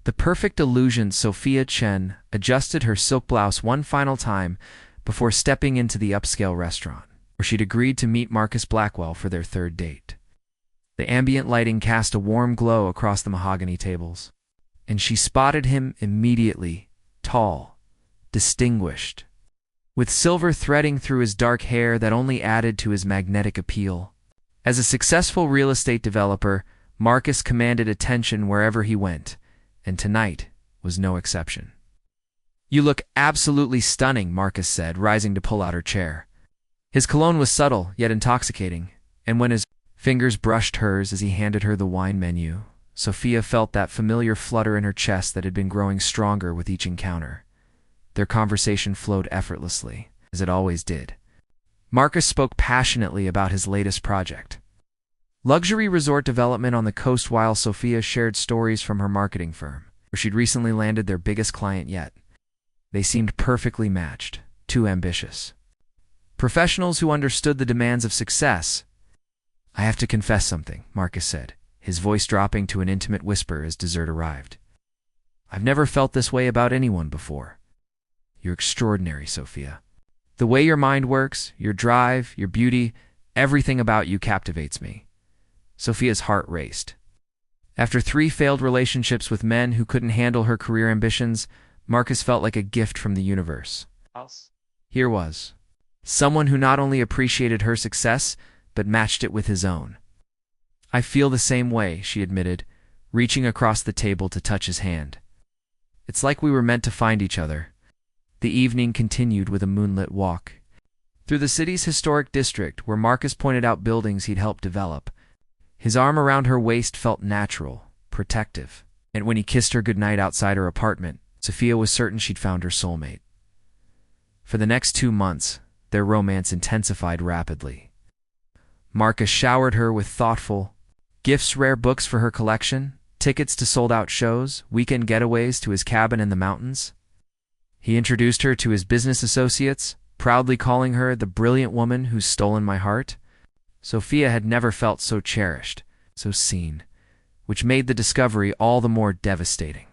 The perfect illusion. Sophia Chen adjusted her silk blouse one final time before stepping into the upscale restaurant, where she'd agreed to meet Marcus Blackwell for their third date. The ambient lighting cast a warm glow across the mahogany tables, and she spotted him immediately, tall, distinguished, with silver threading through his dark hair that only added to his magnetic appeal. As a successful real estate developer, Marcus commanded attention wherever he went, and tonight was no exception. "You look absolutely stunning," Marcus said, rising to pull out her chair. His cologne was subtle, yet intoxicating, and when his fingers brushed hers as he handed her the wine menu, Sophia felt that familiar flutter in her chest that had been growing stronger with each encounter. Their conversation flowed effortlessly, as it always did. Marcus spoke passionately about his latest project, luxury resort development on the coast, while Sophia shared stories from her marketing firm, where she'd recently landed their biggest client yet. They seemed perfectly matched, too ambitious. Professionals who understood the demands of success. "I have to confess something," Marcus said, his voice dropping to an intimate whisper as dessert arrived. "I've never felt this way about anyone before. You're extraordinary, Sophia. The way your mind works, your drive, your beauty, everything about you captivates me." Sophia's heart raced. After 3 failed relationships with men who couldn't handle her career ambitions, Marcus felt like a gift from the universe. Here was someone who not only appreciated her success, but matched it with his own. "I feel the same way," she admitted, reaching across the table to touch his hand. "It's like we were meant to find each other." The evening continued with a moonlit walk through the city's historic district, where Marcus pointed out buildings he'd helped develop. His arm around her waist felt natural, protective, and when he kissed her goodnight outside her apartment, Sophia was certain she'd found her soulmate. For the next 2 months, their romance intensified rapidly. Marcus showered her with thoughtful gifts, rare books for her collection, tickets to sold-out shows, weekend getaways to his cabin in the mountains. He introduced her to his business associates, proudly calling her the brilliant woman who's stolen my heart. Sophia had never felt so cherished, so seen, which made the discovery all the more devastating.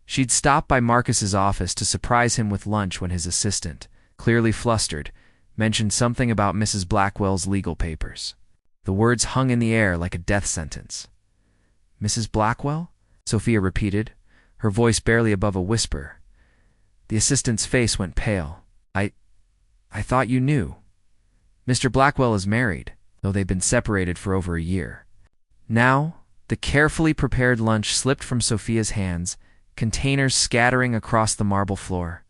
She'd stopped by Marcus's office to surprise him with lunch when his assistant, clearly flustered, mentioned something about Mrs. Blackwell's legal papers. The words hung in the air like a death sentence. "Mrs. Blackwell?" Sophia repeated, her voice barely above a whisper. The assistant's face went pale. I thought you knew. Mr. Blackwell is married, though they've been separated for over a year." Now, the carefully prepared lunch slipped from Sophia's hands, containers scattering across the marble floor.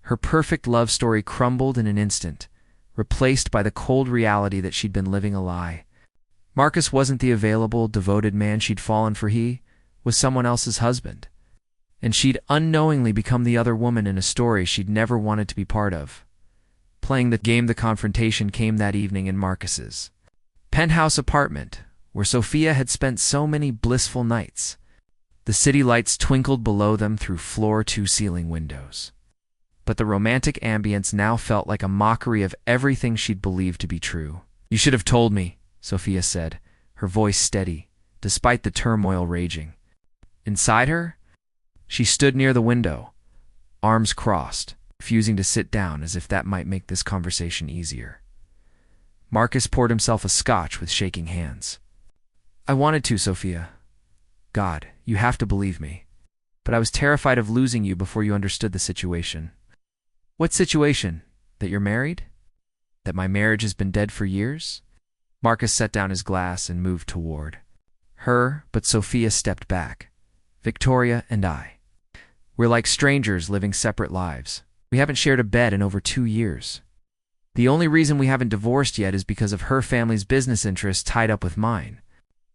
Her perfect love story crumbled in an instant, replaced by the cold reality that she'd been living a lie. Marcus wasn't the available, devoted man she'd fallen for. He was someone else's husband, and she'd unknowingly become the other woman in a story she'd never wanted to be part of. Playing the game, the confrontation came that evening in Marcus's penthouse apartment, where Sophia had spent so many blissful nights. The city lights twinkled below them through floor-to-ceiling windows. But the romantic ambience now felt like a mockery of everything she'd believed to be true. "You should have told me," Sophia said, her voice steady, despite the turmoil raging. Inside her, she stood near the window, arms crossed, refusing to sit down as if that might make this conversation easier. Marcus poured himself a scotch with shaking hands. "I wanted to, Sophia. God, you have to believe me. But I was terrified of losing you before you understood the situation." "What situation? That you're married? That my marriage has been dead for years?" Marcus set down his glass and moved toward her, but Sophia stepped back. "Victoria and I. We're like strangers living separate lives. We haven't shared a bed in over 2 years. The only reason we haven't divorced yet is because of her family's business interests tied up with mine."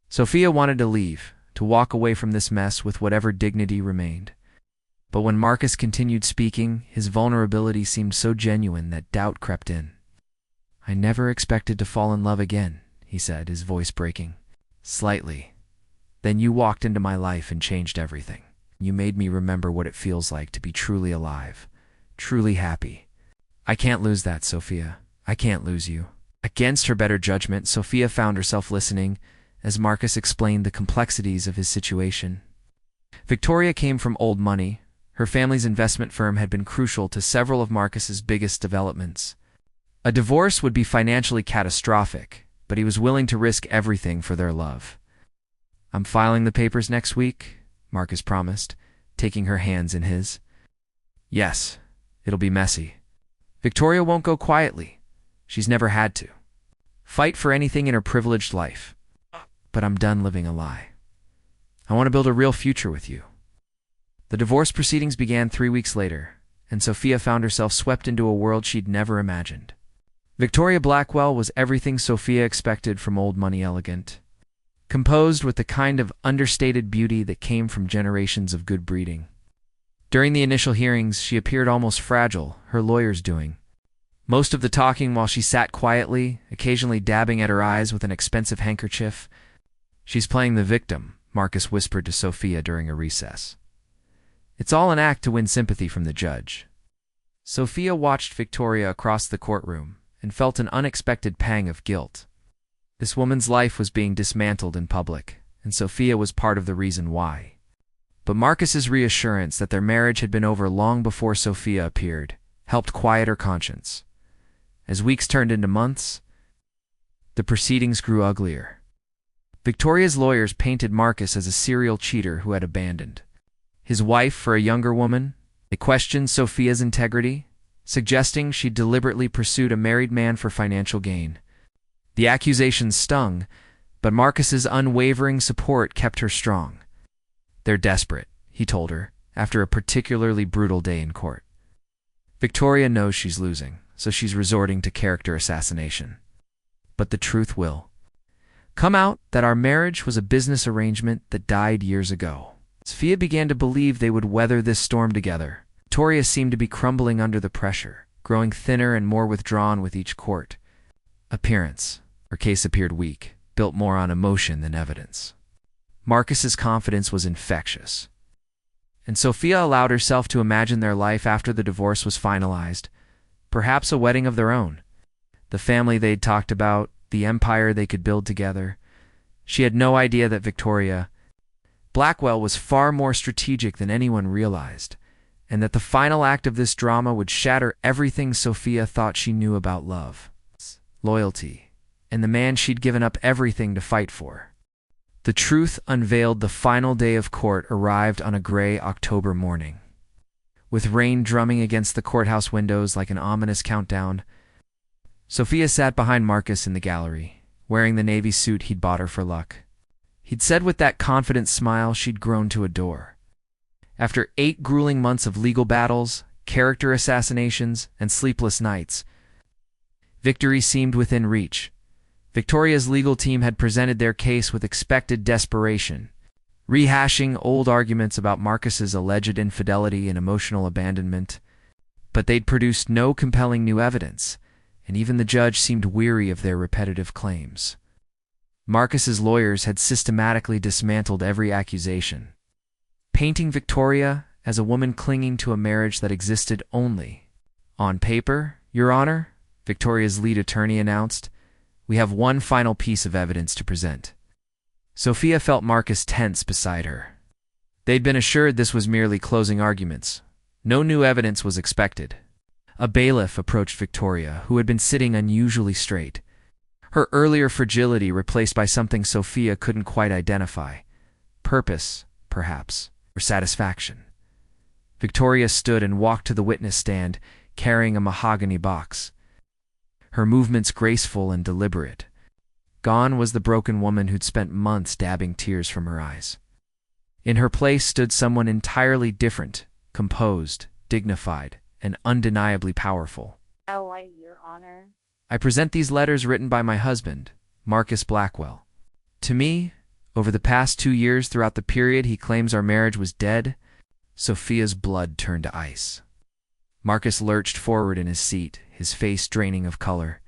Sophia wanted to leave, to walk away from this mess with whatever dignity remained. But when Marcus continued speaking, his vulnerability seemed so genuine that doubt crept in. "I never expected to fall in love again," he said, his voice breaking slightly. "Then you walked into my life and changed everything. You made me remember what it feels like to be truly alive, truly happy. I can't lose that, Sophia. I can't lose you." Against her better judgment, Sophia found herself listening as Marcus explained the complexities of his situation. Victoria came from old money. Her family's investment firm had been crucial to several of Marcus's biggest developments. A divorce would be financially catastrophic, but he was willing to risk everything for their love. "I'm filing the papers next week," Marcus promised, taking her hands in his. "Yes, it'll be messy. Victoria won't go quietly. She's never had to. Fight for anything in her privileged life. But I'm done living a lie. I want to build a real future with you." The divorce proceedings began 3 weeks later, and Sophia found herself swept into a world she'd never imagined. Victoria Blackwell was everything Sophia expected from old money elegant, composed with the kind of understated beauty that came from generations of good breeding. During the initial hearings, she appeared almost fragile, her lawyers doing most of the talking while she sat quietly, occasionally dabbing at her eyes with an expensive handkerchief. "She's playing the victim," Marcus whispered to Sophia during a recess. "It's all an act to win sympathy from the judge." Sophia watched Victoria across the courtroom and felt an unexpected pang of guilt. This woman's life was being dismantled in public, and Sophia was part of the reason why. But Marcus's reassurance that their marriage had been over long before Sophia appeared helped quiet her conscience. As weeks turned into months, the proceedings grew uglier. Victoria's lawyers painted Marcus as a serial cheater who had abandoned his wife for a younger woman. They questioned Sophia's integrity, suggesting she'd deliberately pursued a married man for financial gain. The accusations stung, but Marcus's unwavering support kept her strong. "They're desperate," he told her, after a particularly brutal day in court. "Victoria knows she's losing, so she's resorting to character assassination. But the truth will come out that our marriage was a business arrangement that died years ago." Sophia began to believe they would weather this storm together. Victoria seemed to be crumbling under the pressure, growing thinner and more withdrawn with each court appearance. Her case appeared weak, built more on emotion than evidence. Marcus's confidence was infectious, and Sophia allowed herself to imagine their life after the divorce was finalized, perhaps a wedding of their own. The family they'd talked about, the empire they could build together. She had no idea that Victoria Blackwell was far more strategic than anyone realized, and that the final act of this drama would shatter everything Sophia thought she knew about love, loyalty, and the man she'd given up everything to fight for. The truth unveiled. The final day of court arrived on a gray October morning. With rain drumming against the courthouse windows like an ominous countdown, Sophia sat behind Marcus in the gallery, wearing the navy suit he'd bought her for luck. He'd said with that confident smile she'd grown to adore. After 8 grueling months of legal battles, character assassinations, and sleepless nights, victory seemed within reach. Victoria's legal team had presented their case with expected desperation, rehashing old arguments about Marcus's alleged infidelity and emotional abandonment. But they'd produced no compelling new evidence, and even the judge seemed weary of their repetitive claims. Marcus's lawyers had systematically dismantled every accusation, painting Victoria as a woman clinging to a marriage that existed only on paper. "Your Honor," Victoria's lead attorney announced, "we have one final piece of evidence to present." Sophia felt Marcus tense beside her. They'd been assured this was merely closing arguments. No new evidence was expected. A bailiff approached Victoria, who had been sitting unusually straight, her earlier fragility replaced by something Sophia couldn't quite identify. Purpose, perhaps, or satisfaction. Victoria stood and walked to the witness stand, carrying a mahogany box, her movements graceful and deliberate. Gone was the broken woman who'd spent months dabbing tears from her eyes. In her place stood someone entirely different, composed, dignified, and undeniably powerful. Your Honor. "I present these letters written by my husband, Marcus Blackwell. To me, over the past 2 years throughout the period he claims our marriage was dead." Sophia's blood turned to ice. Marcus lurched forward in his seat, his face draining of color.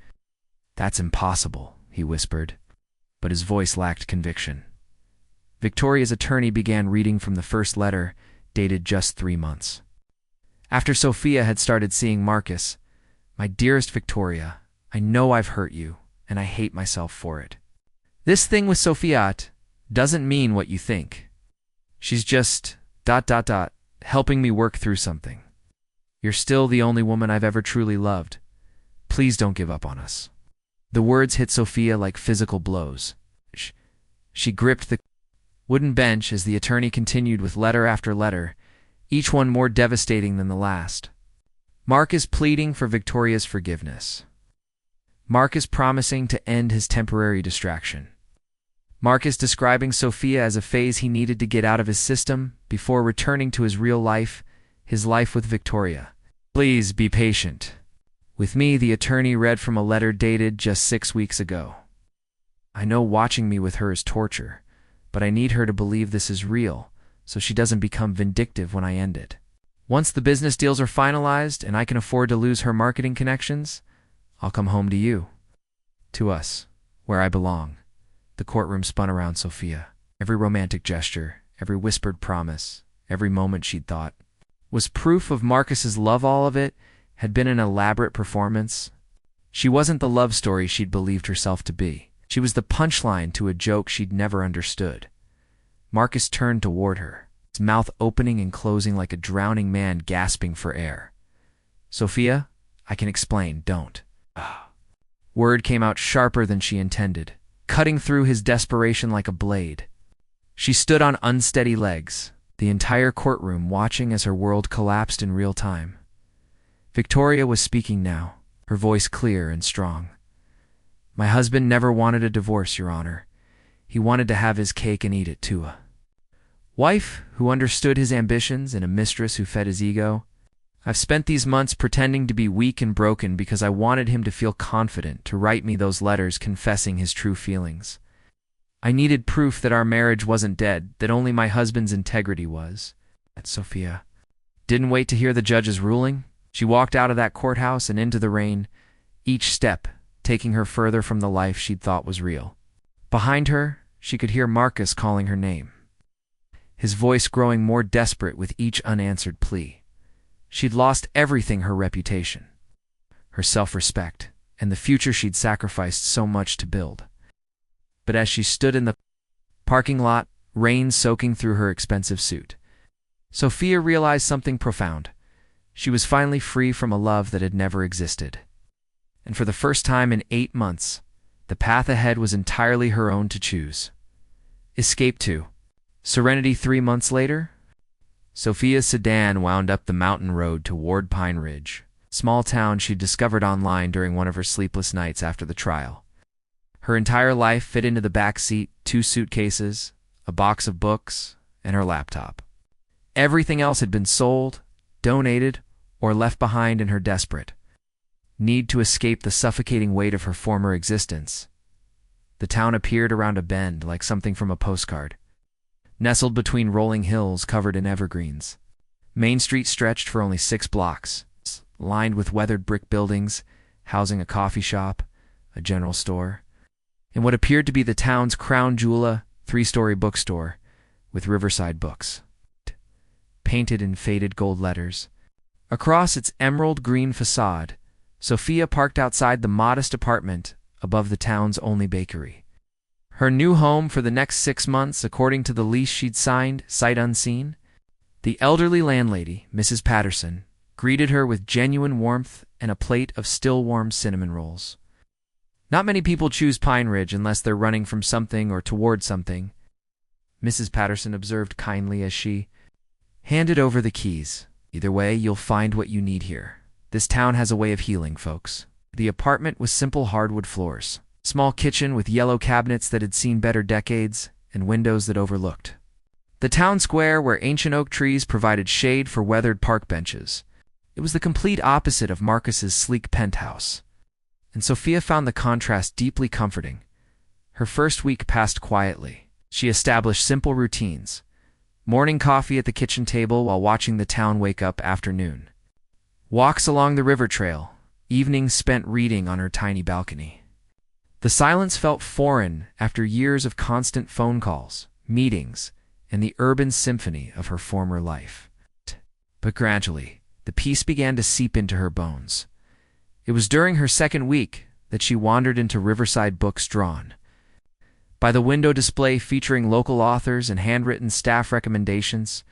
"That's impossible," he whispered, but his voice lacked conviction. Victoria's attorney began reading from the first letter, dated just 3 months after Sophia had started seeing Marcus. "My dearest Victoria, I know I've hurt you, and I hate myself for it. This thing with Sophia doesn't mean what you think. She's just ... helping me work through something. You're still the only woman I've ever truly loved. Please don't give up on us." The words hit Sophia like physical blows. She gripped the wooden bench as the attorney continued with letter after letter, each one more devastating than the last. Mark is pleading for Victoria's forgiveness. Mark is promising to end his temporary distraction. Mark is describing Sophia as a phase he needed to get out of his system before returning to his real life, his life with Victoria. "Please be patient with me," the attorney read from a letter dated just 6 weeks ago. "I know watching me with her is torture, but I need her to believe this is real so she doesn't become vindictive when I end it. Once the business deals are finalized and I can afford to lose her marketing connections, I'll come home to you. To us, where I belong." The courtroom spun around Sophia. Every romantic gesture, every whispered promise, every moment she'd thought was proof of Marcus's love. All of it had been an elaborate performance. She wasn't the love story she'd believed herself to be. She was the punchline to a joke she'd never understood. Marcus turned toward her, his mouth opening and closing like a drowning man gasping for air. "Sophia, I can explain, don't." Word came out sharper than she intended, cutting through his desperation like a blade. She stood on unsteady legs, the entire courtroom watching as her world collapsed in real time. Victoria was speaking now, her voice clear and strong. "My husband never wanted a divorce, Your Honor. He wanted to have his cake and eat it too. A wife who understood his ambitions and a mistress who fed his ego. I've spent these months pretending to be weak and broken because I wanted him to feel confident to write me those letters confessing his true feelings. I needed proof that our marriage wasn't dead, that only my husband's integrity was." Sophia didn't wait to hear the judge's ruling. She walked out of that courthouse and into the rain, each step taking her further from the life she'd thought was real. Behind her, she could hear Marcus calling her name, his voice growing more desperate with each unanswered plea. She'd lost everything: her reputation, her self-respect, and the future she'd sacrificed so much to build. But as she stood in the parking lot, rain soaking through her expensive suit, Sophia realized something profound. She was finally free from a love that had never existed. And for the first time in 8 months, the path ahead was entirely her own to choose. Escape to serenity. 3 months later, Sophia's sedan wound up the mountain road toward Pine Ridge, a small town she'd discovered online during one of her sleepless nights after the trial. Her entire life fit into the back seat: 2 suitcases, a box of books, and her laptop. Everything else had been sold, donated, or left behind in her desperate need to escape the suffocating weight of her former existence. The town appeared around a bend like something from a postcard, nestled between rolling hills covered in evergreens. Main Street stretched for only 6 blocks, lined with weathered brick buildings, housing a coffee shop, a general store, and what appeared to be the town's crown jewel, a 3-story bookstore with Riverside Books painted in faded gold letters. Across its emerald green facade, Sophia parked outside the modest apartment above the town's only bakery. Her new home for the next 6 months, according to the lease she'd signed, sight unseen. The elderly landlady, Mrs. Patterson, greeted her with genuine warmth and a plate of still-warm cinnamon rolls. "Not many people choose Pine Ridge unless they're running from something or toward something," Mrs. Patterson observed kindly as she handed over the keys. "Either way, you'll find what you need here. This town has a way of healing folks." The apartment was simple hardwood floors, small kitchen with yellow cabinets that had seen better decades, and windows that overlooked the town square where ancient oak trees provided shade for weathered park benches. It was the complete opposite of Marcus's sleek penthouse, and Sophia found the contrast deeply comforting. Her first week passed quietly. She established simple routines: morning coffee at the kitchen table while watching the town wake up after noon, walks along the river trail, evenings spent reading on her tiny balcony. The silence felt foreign after years of constant phone calls, meetings, and the urban symphony of her former life. But gradually, the peace began to seep into her bones. It was during her second week that she wandered into Riverside Books, drawn by the window display featuring local authors and handwritten staff recommendations.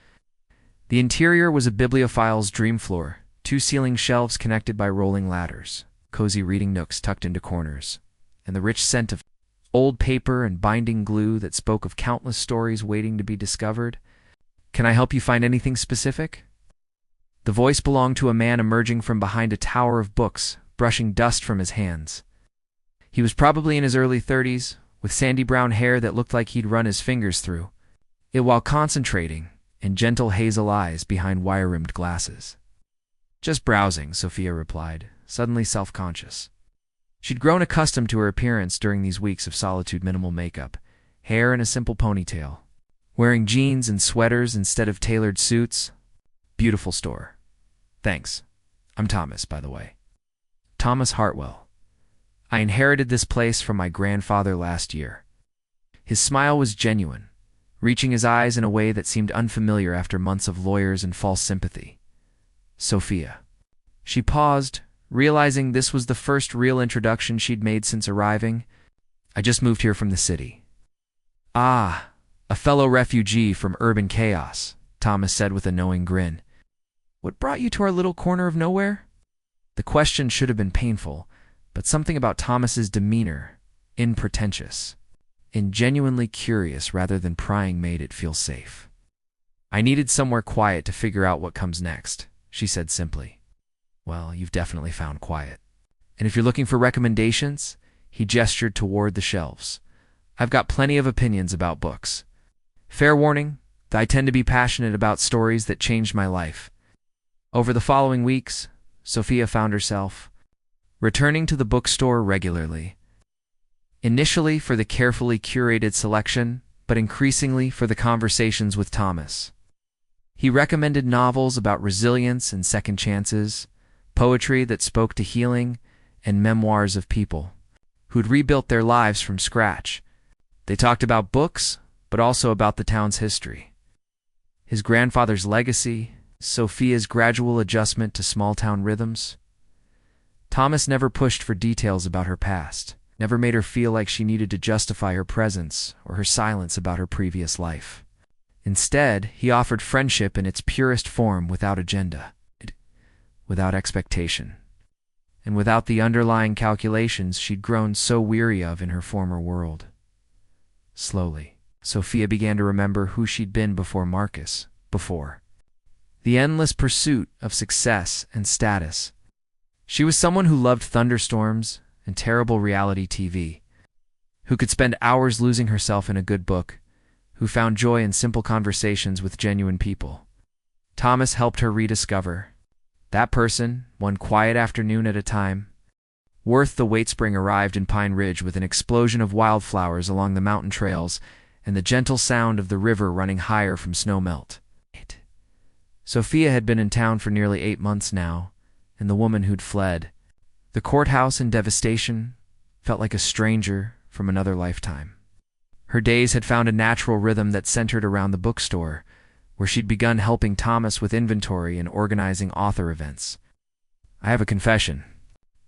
The interior was a bibliophile's dream floor, two ceiling shelves connected by rolling ladders, cozy reading nooks tucked into corners, and the rich scent of old paper and binding glue that spoke of countless stories waiting to be discovered. "Can I help you find anything specific?" The voice belonged to a man emerging from behind a tower of books, brushing dust from his hands. He was probably in his early 30s, with sandy brown hair that looked like he'd run his fingers through it while concentrating, and gentle hazel eyes behind wire-rimmed glasses. "Just browsing," Sophia replied, suddenly self-conscious. She'd grown accustomed to her appearance during these weeks of solitude. Minimal makeup, hair in a simple ponytail, wearing jeans and sweaters instead of tailored suits. "Beautiful store. Thanks. I'm Thomas, by the way. Thomas Hartwell. I inherited this place from my grandfather last year." His smile was genuine, reaching his eyes in a way that seemed unfamiliar after months of lawyers and false sympathy. "Sophia." She paused, realizing this was the first real introduction she'd made since arriving. "I just moved here from the city." "Ah, a fellow refugee from urban chaos," Thomas said with a knowing grin. "What brought you to our little corner of nowhere?" The question should have been painful, but something about Thomas's demeanor, unpretentious and genuinely curious rather than prying, made it feel safe. "I needed somewhere quiet to figure out what comes next," she said simply. "Well, you've definitely found quiet. And if you're looking for recommendations," he gestured toward the shelves, "I've got plenty of opinions about books. Fair warning, I tend to be passionate about stories that changed my life." Over the following weeks, Sophia found herself returning to the bookstore regularly, initially for the carefully curated selection, but increasingly for the conversations with Thomas. He recommended novels about resilience and second chances, poetry that spoke to healing, and memoirs of people who'd rebuilt their lives from scratch. They talked about books, but also about the town's history. His grandfather's legacy, Sophia's gradual adjustment to small-town rhythms. Thomas never pushed for details about her past, never made her feel like she needed to justify her presence or her silence about her previous life. Instead, he offered friendship in its purest form, without agenda, without expectation, and without the underlying calculations she'd grown so weary of in her former world. Slowly, Sophia began to remember who she'd been before Marcus, before the endless pursuit of success and status. She was someone who loved thunderstorms and terrible reality TV, who could spend hours losing herself in a good book, who found joy in simple conversations with genuine people. Thomas helped her rediscover that person, one quiet afternoon at a time. Worth the wait. Spring arrived in Pine Ridge with an explosion of wildflowers along the mountain trails and the gentle sound of the river running higher from snow melt. Sophia had been in town for nearly 8 months now, and the woman who'd fled the courthouse in devastation felt like a stranger from another lifetime. Her days had found a natural rhythm that centered around the bookstore, where she'd begun helping Thomas with inventory and organizing author events. "I have a confession,"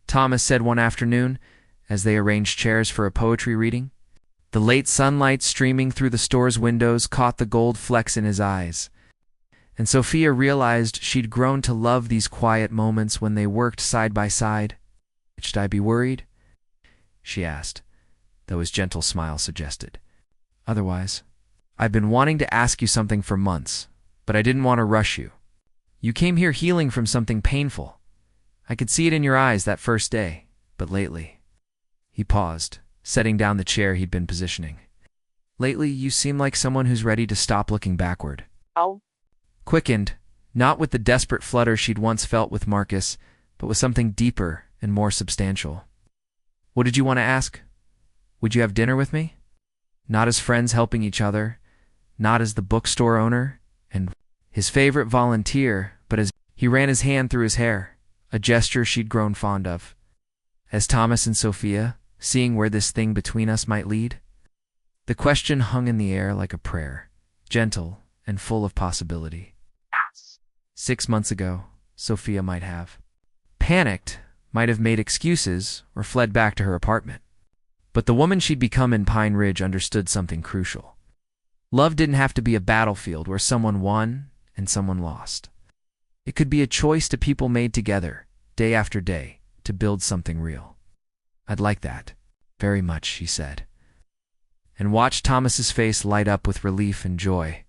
Thomas said one afternoon as they arranged chairs for a poetry reading. The late sunlight streaming through the store's windows caught the gold flecks in his eyes, and Sophia realized she'd grown to love these quiet moments when they worked side by side. "Should I be worried?" she asked, though his gentle smile suggested otherwise. "I've been wanting to ask you something for months, but I didn't want to rush you. You came here healing from something painful. I could see it in your eyes that first day, but lately—" He paused, setting down the chair he'd been positioning. "Lately, you seem like someone who's ready to stop looking backward." Oh, Quickened, not with the desperate flutter she'd once felt with Marcus, but with something deeper and more substantial. "What did you want to ask? Would you have dinner with me? Not as friends helping each other, not as the bookstore owner and his favorite volunteer, but as—" He ran his hand through his hair, a gesture she'd grown fond of. "As Thomas and Sophia, seeing where this thing between us might lead?" The question hung in the air like a prayer, gentle and full of possibility. 6 months ago, Sophia might have panicked, might have made excuses, or fled back to her apartment. But the woman she'd become in Pine Ridge understood something crucial. Love didn't have to be a battlefield where someone won and someone lost. It could be a choice to people made together, day after day, to build something real. "I'd like that, very much," she said, and watched Thomas's face light up with relief and joy.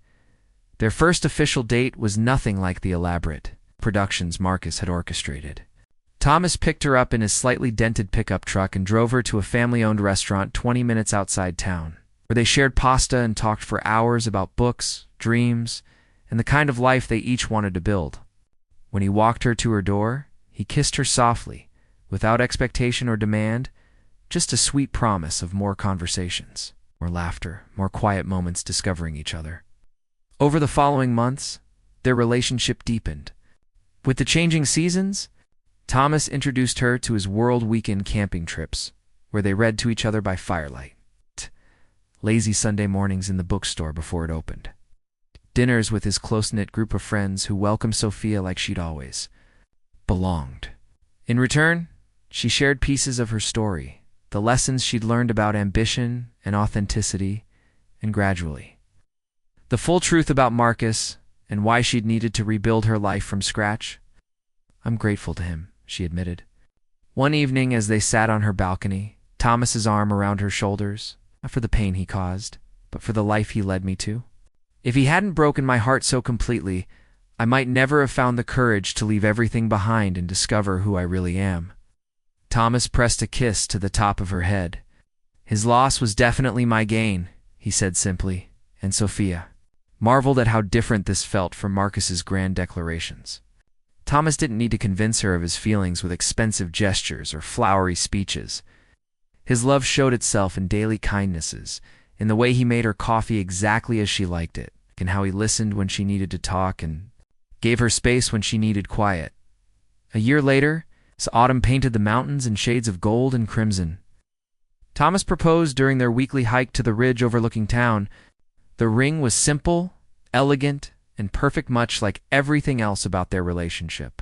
Their first official date was nothing like the elaborate productions Marcus had orchestrated. Thomas picked her up in his slightly dented pickup truck and drove her to a family-owned restaurant 20 minutes outside town, where they shared pasta and talked for hours about books, dreams, and the kind of life they each wanted to build. When he walked her to her door, he kissed her softly, without expectation or demand, just a sweet promise of more conversations, more laughter, more quiet moments discovering each other. Over the following months, their relationship deepened. With the changing seasons, Thomas introduced her to his world weekend camping trips, where they read to each other by firelight. Lazy Sunday mornings in the bookstore before it opened. Dinners with his close-knit group of friends who welcomed Sophia like she'd always belonged. In return, she shared pieces of her story, the lessons she'd learned about ambition and authenticity, and gradually, the full truth about Marcus and why she'd needed to rebuild her life from scratch. "I'm grateful to him," she admitted. One evening, as they sat on her balcony, Thomas's arm around her shoulders, not for the pain he caused, but for the life he led me to. "If he hadn't broken my heart so completely, I might never have found the courage to leave everything behind and discover who I really am." Thomas pressed a kiss to the top of her head. "His loss was definitely my gain," he said simply, and Sophia marveled at how different this felt from Marcus's grand declarations. Thomas didn't need to convince her of his feelings with expensive gestures or flowery speeches. His love showed itself in daily kindnesses, in the way he made her coffee exactly as she liked it, in how he listened when she needed to talk and gave her space when she needed quiet. A year later, as autumn painted the mountains in shades of gold and crimson, Thomas proposed during their weekly hike to the ridge overlooking town. The ring was simple, elegant, and perfect, much like everything else about their relationship.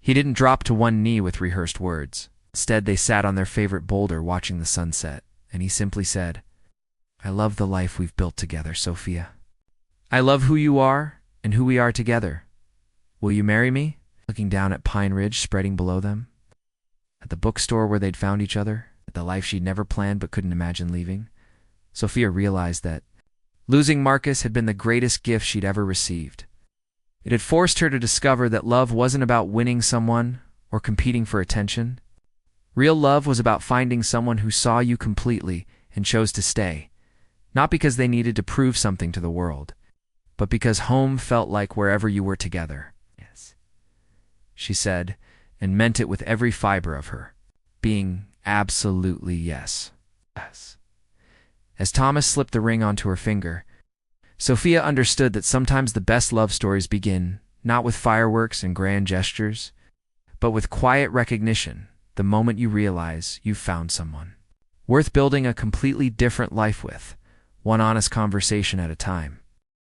He didn't drop to one knee with rehearsed words. Instead, they sat on their favorite boulder watching the sunset, and he simply said, "I love the life we've built together, Sophia. I love who you are and who we are together. Will you marry me?" Looking down at Pine Ridge spreading below them, at the bookstore where they'd found each other, at the life she'd never planned but couldn't imagine leaving, Sophia realized that losing Marcus had been the greatest gift she'd ever received. It had forced her to discover that love wasn't about winning someone or competing for attention. Real love was about finding someone who saw you completely and chose to stay, not because they needed to prove something to the world, but because home felt like wherever you were together. "Yes," she said, and meant it with every fiber of her, being absolutely yes. Yes. As Thomas slipped the ring onto her finger, Sophia understood that sometimes the best love stories begin not with fireworks and grand gestures, but with quiet recognition, the moment you realize you've found someone worth building a completely different life with, one honest conversation at a time.